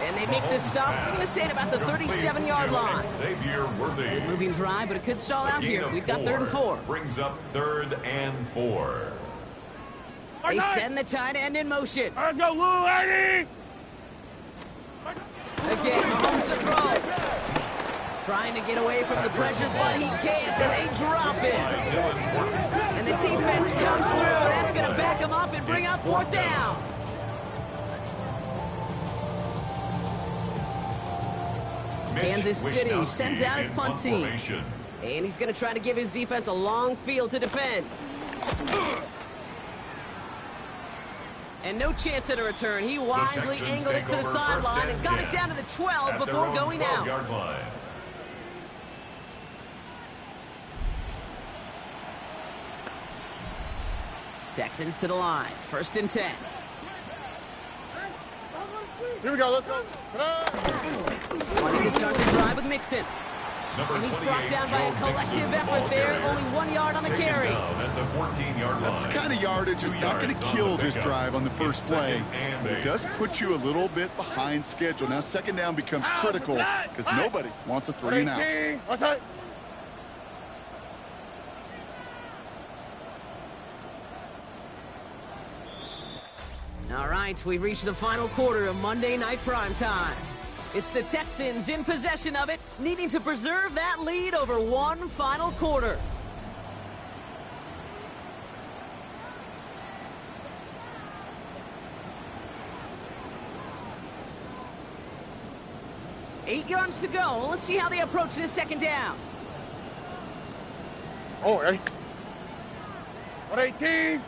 And they make this stop, we're going to say, at about the 37-yard line. Xavier Worthy. Moving drive, but it could stall out here. We've got 3rd and 4. Brings up 3rd and 4. They send the tight end in motion. Let's go, little lady! Again, Mahomes to throw. Trying to get away from the pressure, but he can't, and they drop it. And the defense comes through. That's going to back him up and bring up 4th down. Kansas City sends out its punt team. And he's going to try to give his defense a long field to defend. And no chance at a return. He wisely angled it for the sideline and got it down to the 12 before going out. Texans to the line. 1st and 10. Here we go, let's go. Wanting to start the drive with Mixon. And he's brought down by a collective effort there. Only 1 yard on the carry. the 14-yard line. That's the kind of yardage that's not going to kill this drive on the first play. But it does put you a little bit behind schedule. Now second down becomes critical because nobody wants a 3 and out. All right, we've reached the final quarter of Monday Night Primetime. It's the Texans in possession of it, needing to preserve that lead over one final quarter. Eight yards to go. Let's see how they approach this second down. Oh, ready? 118.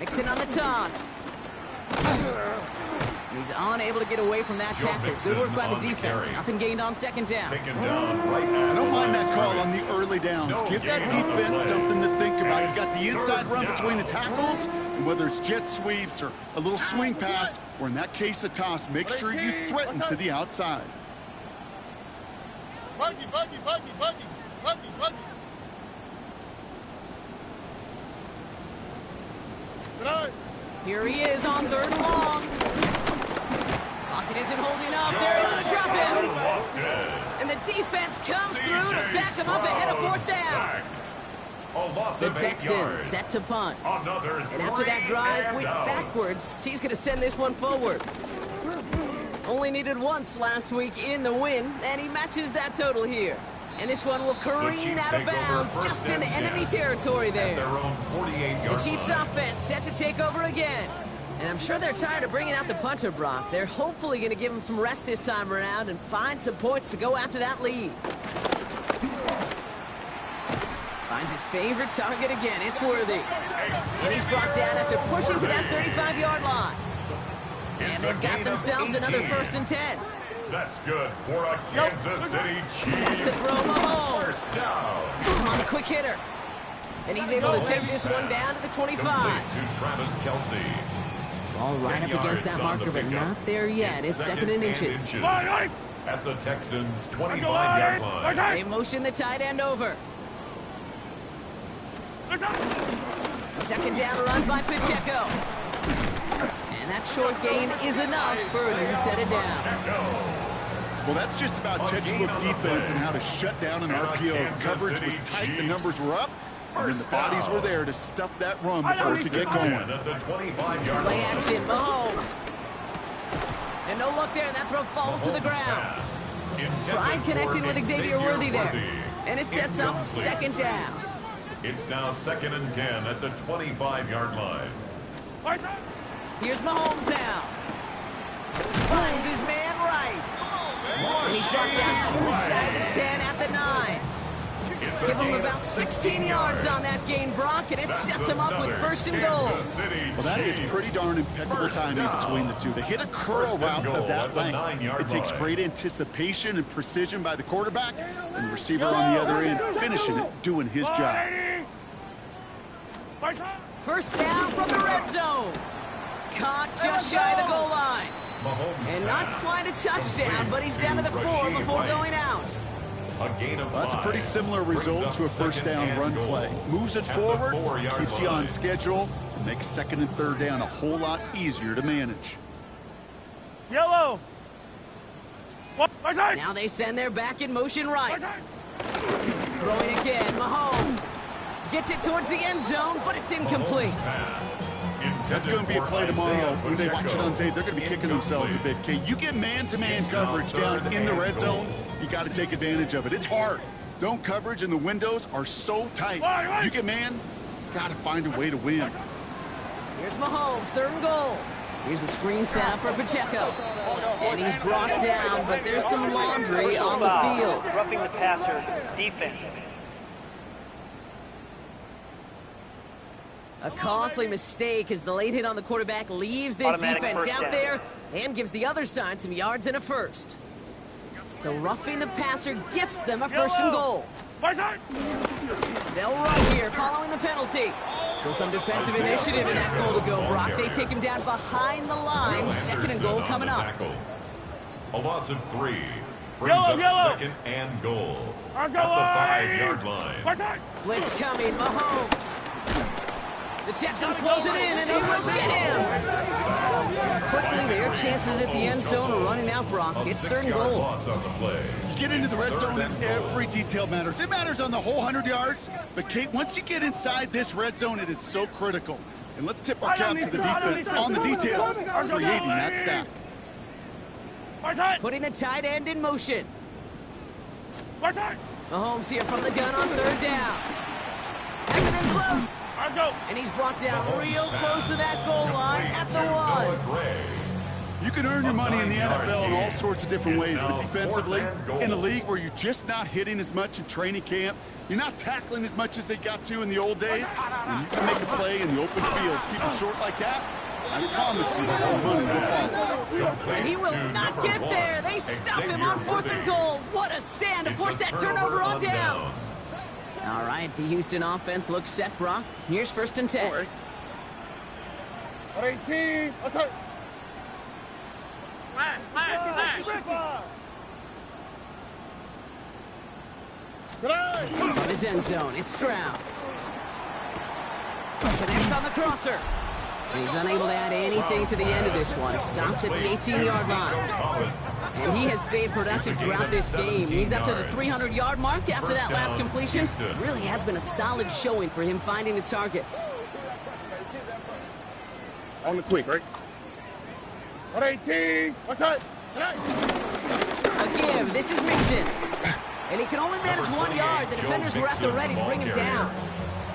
Mixing on the toss. He's unable to get away from that tackle. Good work by the defense. Nothing gained on second down. I don't mind that call on the early downs. Give that defense something to think about. You got the inside run between the tackles, and whether it's jet sweeps or a little swing pass, or in that case a toss, make sure you threaten to the outside. Buggy. Here he is on third and long. Pocket isn't holding up. They're able to drop him. And the defense comes through to back him up ahead of fourth down. The Texans set to punt. And after that drive went backwards, he's going to send this one forward. Only needed once last week in the win, and he matches that total here. And this one will careen out of bounds just into enemy territory there. The Chiefs offense set to take over again. And I'm sure they're tired of bringing out the punter, Brock. They're hopefully going to give him some rest this time around and find some points to go after that lead. Finds his favorite target again. It's Worthy. And he's brought down after pushing to that 35-yard line. And they've got themselves another 1st and 10. That's good for a Kansas City Chiefs. To throw Mahomes. First down. He's on the quick hitter. And he's able to take this one down to the 25. To Travis Kelce. All right up against that marker, but not there yet. It's second and inches. At the Texans' 25-yard line. They motion the tight end over. Second down run by Pacheco. And that short gain is enough for a new set it down. Well, that's just about textbook defense and how to shut down an RPO. The coverage was tight, the numbers were up, and then the bodies were there to stuff that run before it could get going. Play action, Mahomes. And no luck there, and that throw falls to the ground. Tried connecting with Xavier Worthy there. And it sets up second down. It's now 2nd and 10 at the 25-yard line. Here's Mahomes now. Finds his man Rice. And he's brought down inside the 10 at the 9. Give him about 16 yards on that gain, Brock, and it sets him up with 1st and goal. Well, that is pretty darn impeccable timing between the two. They hit a curl route of that length. It takes great anticipation and precision by the quarterback, and the receiver on the other end finishing it, doing his job. First down from the red zone. Caught just shy of the goal line. And not quite a touchdown, but he's down to the 4 before going out. Well, that's a pretty similar result to a first down run play. Moves it forward, keeps you on schedule, and makes 2nd and 3rd down a whole lot easier to manage. Yellow. Now they send their back in motion right. Throwing again, Mahomes. Gets it towards the end zone, but it's incomplete. That's going to be a play tomorrow. When they watch it on tape, they're going to be kicking themselves a bit. Okay, you get man-to-man coverage down in the red zone, you got to take advantage of it. It's hard. Zone coverage and the windows are so tight. You get man, got to find a way to win. Here's Mahomes, 3rd and goal. Here's a screen set for Pacheco. And he's brought down, but there's some laundry on the field. Roughing the passer, defense. A costly mistake as the late hit on the quarterback leaves this defense out there and gives the other side some yards and a 1st. So roughing the passer gifts them a 1st and goal. They'll run here following the penalty. So some defensive initiative in that goal to go, Brock. They take him down behind the line. 2nd and goal coming up. A loss of 3. brings up second and goal at the 5-yard line. Blitz coming, Mahomes. The Texans close it in, and they will get him. Quickly, their chances at the end zone are running out, Brock. It's third and goal. Loss on the play. You get into the red zone, and every detail matters. It matters on the whole 100 yards. But, Kate, once you get inside this red zone, it is so critical. And let's tip our cap to the defense on the details, creating that sack. Putting the tight end in motion. Mahomes here from the gun on third down. Second and close. And he's brought down real close to that goal line at the 1. You can earn your money in the NFL in all sorts of different ways, but defensively, in a league where you're just not hitting as much in training camp, you're not tackling as much as they got to in the old days, and you can make a play in the open field, keep it short like that, I promise you some money will follow. And he will not get there. They stop him on 4th and goal. What a stand to force that turnover on downs. All right, the Houston offense looks set, Brock. Here's 1st and 10. 18. What's up? From his end zone, it's Stroud. Connects on the crosser. And he's unable to add anything to the end of this one. Stops at the 18-yard line. And he has stayed productive throughout this game. He's up to the 300-yard mark after that last completion. Really has been a solid showing for him finding his targets. On the quick, right? 118. What's up? A give. This is Mixon. And he can only manage 1 yard. The defenders were at the ready to bring him down.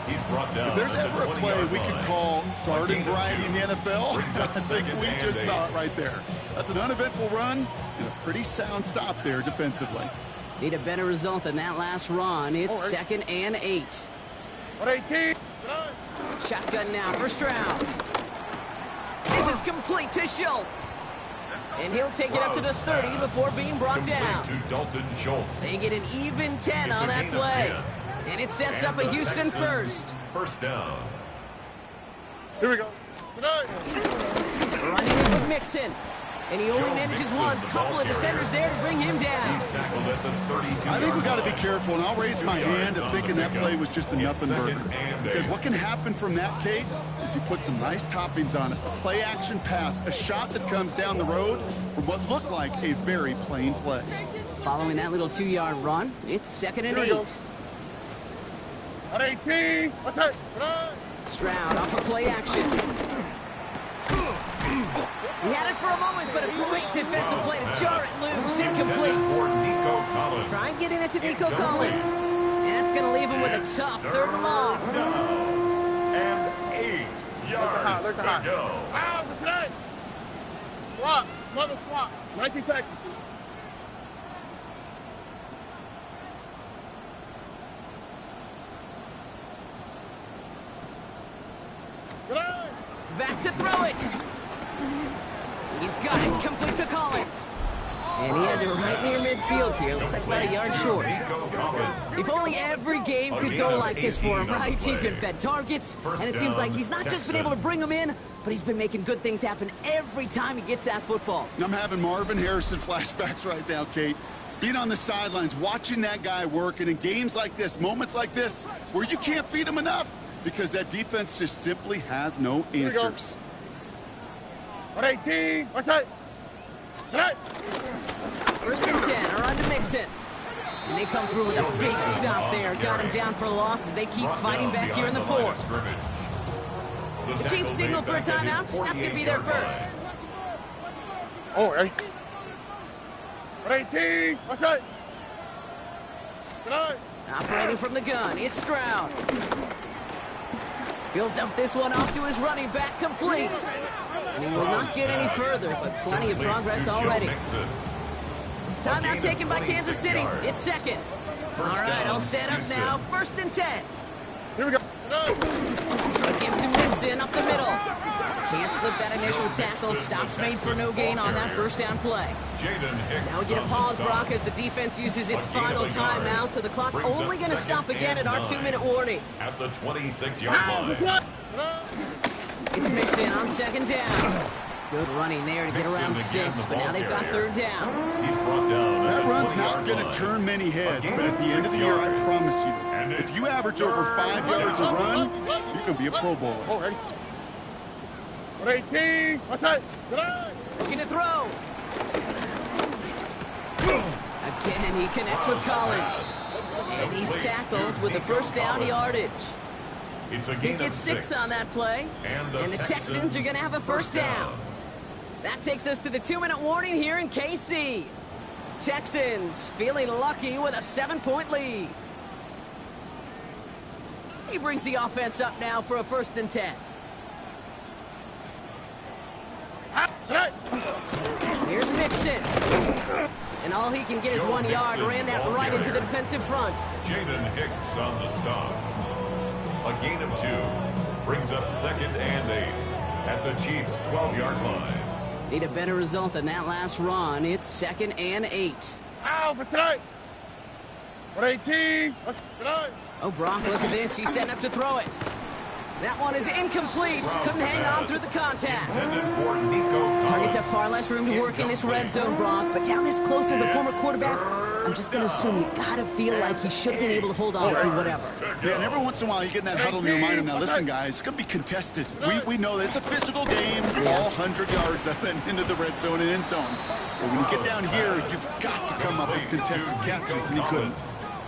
He's brought down. If there's ever a play we could call garden variety in the NFL, I think we just saw it right there. That's an uneventful run and a pretty sound stop there defensively. Need a better result than that last run. It's 2nd and 8. 118. Shotgun now for Stroud. This is complete to Schultz. And he'll take it up to the 30 before being brought down. To Dalton Schultz. They get an even 10 on that play. And it sets up a Houston first. First down. Here we go. Running in with Mixon. And he only manages one. Couple of defenders there to bring him down. He's tackled at the 32-yard line. I think we got to be careful, and I'll raise my hand at thinking that play was just a nothing burger. Because what can happen from that, Kate, is you put some nice toppings on it. A play-action pass, a shot that comes down the road from what looked like a very plain play. Following that little 2-yard run, it's 2nd and 8. 118. What's that? Stroud off of play action. He had it for a moment, but a great defensive play to jar it loose. Incomplete. Try getting it to Nico Collins. And that's going to leave him with a tough 3rd and long. And 8 yards to go. Swap. Mother swap. 19 Texas. Back to throw it. He's got it. Complete to Collins. And he has it right near midfield here. Looks like about a yard short. If only every game could go like this for him, right? He's been fed targets, and it seems like he's not just been able to bring them in, but he's been making good things happen every time he gets that football. I'm having Marvin Harrison flashbacks right now, Kate. Being on the sidelines, watching that guy work, and in games like this, moments like this, where you can't feed him enough, because that defense just simply has no answers. 118. What's that? First and 10, a run to Mixon. And they come through with a big stop there. Got him down for a loss as they keep fighting back here in the 4th. The Chiefs signal for a timeout. That's going to be their first. Oh, 118. What's that? Operating from the gun, it's Stroud. He'll dump this one off to his running back, complete. And he will not get any further, but plenty of progress already. Timeout taken by Kansas City. It's 2nd. All right, I'll set up now. 1st and 10. Here we go. A give to Mixon up the middle. Can't slip that initial tackle. Stops made for no gain on that first down play. Now we get a pause, Brock, as the defense uses its final timeout, so the clock only going to stop again at our 2-minute warning. At the 26-yard line. It's Mixon on 2nd down. Good running there to get around 6, but now they've got 3rd down. He's brought down. That run's not going to turn many heads, but at the end of the year, I promise you, if you average over 5 yards a run, you're going to be a Pro Bowler. Oh, ready? 118. What's that? Looking to throw. Again, he connects with Collins. And he's tackled with the 1st down yardage. He gets 6 on that play. And the Texans are going to have a 1st down. That takes us to the 2-minute warning here in KC. Texans feeling lucky with a 7-point lead. He brings the offense up now for a 1st and 10. Here's Mixon. And all he can get is 1 yard. Ran that right into the defensive front. Jaden Hicks on the stop. A gain of 2. Brings up 2nd and 8 at the Chiefs' 12-yard line. Need a better result than that last run. It's 2nd and 8. Ow, what's that? 118. What's that? Oh, Brock, look at this. He's setting up to throw it. That one is incomplete. Couldn't hang on through the contact. Targets have far less room to work in this red zone, Brock. But down this close as a former quarterback, I'm just going to assume you got to feel like he should have been able to hold on through whatever. Yeah, and every once in a while you get in that huddle in your mind. And now, listen, guys, it's going to be contested. We know this. It's a physical game. All 100 yards up and into the red zone and end zone. But when you get down here, you've got to come up with contested catches, and he couldn't.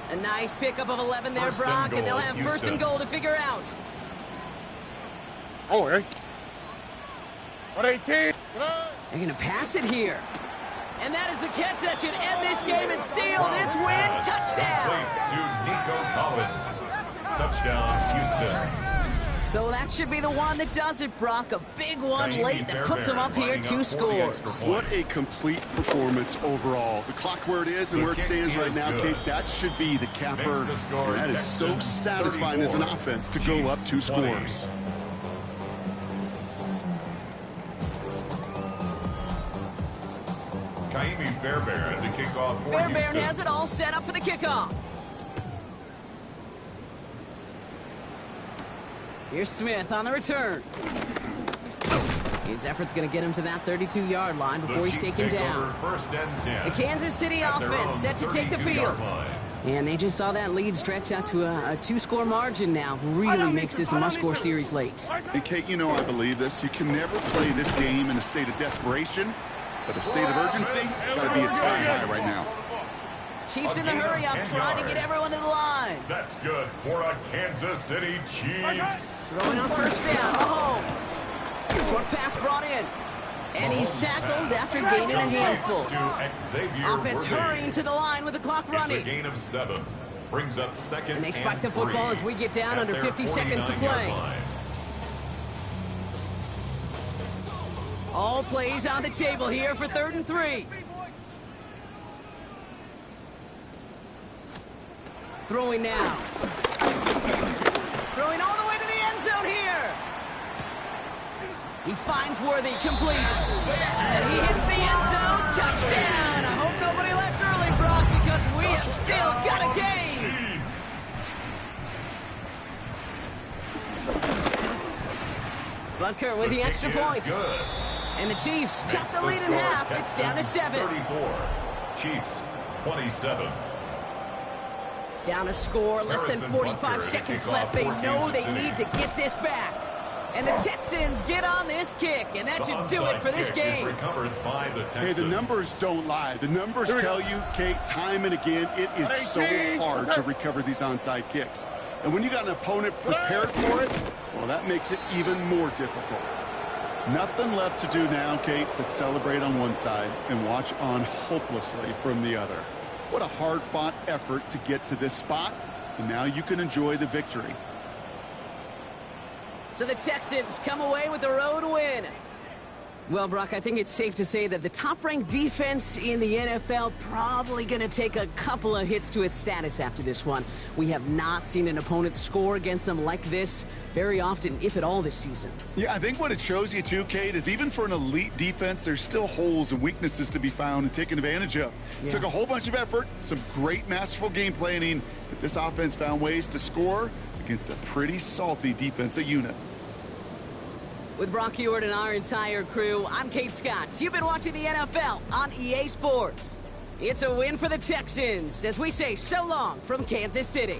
A nice pickup of 11 there, Brock, and they'll have 1st and goal to figure out. Oh, right. 118. They're going to pass it here. And that is the catch that should end this game and seal this win. Touchdown! To Nico Collins. Touchdown, Houston. So that should be the one that does it, Brock. A big one late that puts them up here 2 scores. What a complete performance overall. The clock where it is and where it stands right now, Kate, that should be the capper. And that is so satisfying as an offense to go up 2 scores. Kaimi Fairbairn to kick off for Fairbairn Houston. has it all set up for the kickoff. Here's Smith on the return. His effort's going to get him to that 32-yard line before he's taken down. 1st and 10. The Kansas City offense set to take the field. And they just saw that lead stretch out to a 2-score margin now. Really makes this a must-score series late. And Kate, you know I believe this. You can never play this game in a state of desperation, but a state of urgency got to be sky high right now. Chiefs in the hurry up, trying to get everyone to the line. That's good for a Kansas City Chiefs. Throwing on 1st down, Mahomes. Short pass brought in. And he's tackled after gaining a handful. Offense hurrying to the line with the clock running. It's a gain of 7. Brings up 2nd and they spike the football as we get down under 50 seconds to play. All plays on the table here for 3rd and 3. Throwing now. Throwing all the way to the end zone here. He finds Worthy, complete. And he hits the end zone. Touchdown. I hope nobody left early, Brock, because we have still got a game. Butker with the extra point. And the Chiefs chop the lead in half. It's down to 7. 34. Chiefs 27. Down a score, less than 45 seconds left. They know they need to get this back. And the Texans get on this kick, and that should do it for this game. Hey, the numbers don't lie. The numbers tell you, Kate, time and again, it is so hard to recover these onside kicks. And when you got an opponent prepared for it, well, that makes it even more difficult. Nothing left to do now, Kate, but celebrate on one side and watch on hopelessly from the other. What a hard-fought effort to get to this spot, and now you can enjoy the victory. So the Texans come away with the road win. Well, Brock, I think it's safe to say that the top-ranked defense in the NFL probably going to take a couple of hits to its status after this one. We have not seen an opponent score against them like this very often, if at all, this season. Yeah, I think what it shows you, too, Kate, is even for an elite defense, there's still holes and weaknesses to be found and taken advantage of. Yeah. It took a whole bunch of effort, some great masterful game planning, but this offense found ways to score against a pretty salty defensive unit. With Brock Huard and our entire crew, I'm Kate Scott. You've been watching the NFL on EA Sports. It's a win for the Texans as we say so long from Kansas City.